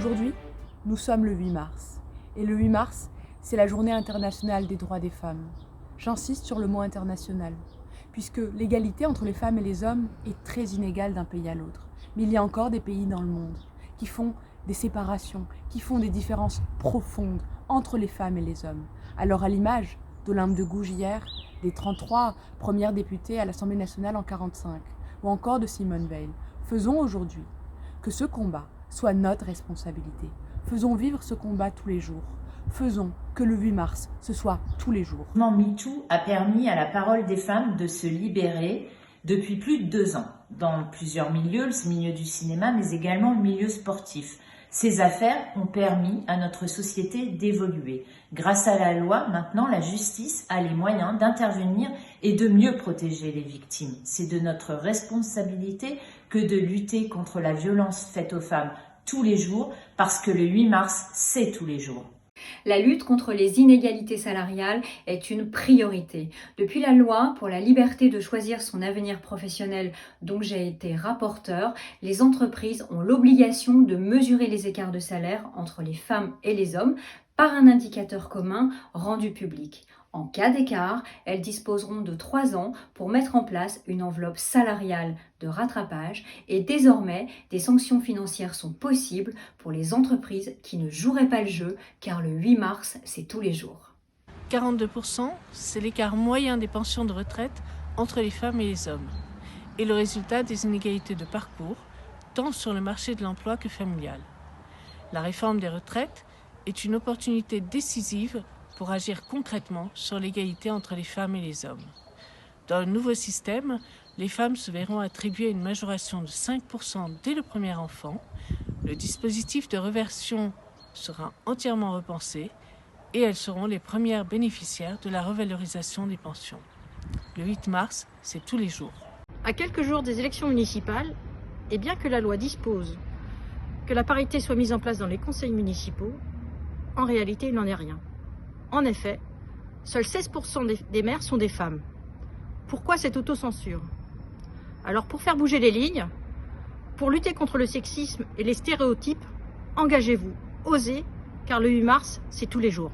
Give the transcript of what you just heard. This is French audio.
Aujourd'hui, nous sommes le 8 mars. Et le 8 mars, c'est la journée internationale des droits des femmes. J'insiste sur le mot international, puisque l'égalité entre les femmes et les hommes est très inégale d'un pays à l'autre. Mais il y a encore des pays dans le monde qui font des séparations, qui font des différences profondes entre les femmes et les hommes. Alors à l'image d'Olympe de Gouges hier, des 33 premières députées à l'Assemblée nationale en 1945, ou encore de Simone Veil, faisons aujourd'hui que ce combat soit notre responsabilité. Faisons vivre ce combat tous les jours. Faisons que le 8 mars, ce soit tous les jours. Le mouvement MeToo a permis à la parole des femmes de se libérer depuis plus de 2 ans, dans plusieurs milieux, le milieu du cinéma, mais également le milieu sportif. Ces affaires ont permis à notre société d'évoluer. Grâce à la loi, maintenant, la justice a les moyens d'intervenir et de mieux protéger les victimes. C'est de notre responsabilité que de lutter contre la violence faite aux femmes tous les jours, parce que le 8 mars, c'est tous les jours. La lutte contre les inégalités salariales est une priorité. Depuis la loi pour la liberté de choisir son avenir professionnel, dont j'ai été rapporteure, les entreprises ont l'obligation de mesurer les écarts de salaire entre les femmes et les hommes par un indicateur commun rendu public. En cas d'écart, elles disposeront de 3 ans pour mettre en place une enveloppe salariale de rattrapage et désormais, des sanctions financières sont possibles pour les entreprises qui ne joueraient pas le jeu car le 8 mars, c'est tous les jours. 42%, c'est l'écart moyen des pensions de retraite entre les femmes et les hommes et le résultat des inégalités de parcours, tant sur le marché de l'emploi que familial. La réforme des retraites est une opportunité décisive pour agir concrètement sur l'égalité entre les femmes et les hommes. Dans le nouveau système, les femmes se verront attribuer une majoration de 5% dès le premier enfant. Le dispositif de réversion sera entièrement repensé et elles seront les premières bénéficiaires de la revalorisation des pensions. Le 8 mars, c'est tous les jours. À quelques jours des élections municipales, et bien que la loi dispose que la parité soit mise en place dans les conseils municipaux, en réalité, il n'en est rien. En effet, seuls 16% des maires sont des femmes. Pourquoi cette autocensure? Alors pour faire bouger les lignes, pour lutter contre le sexisme et les stéréotypes, engagez-vous, osez, car le 8 mars, c'est tous les jours.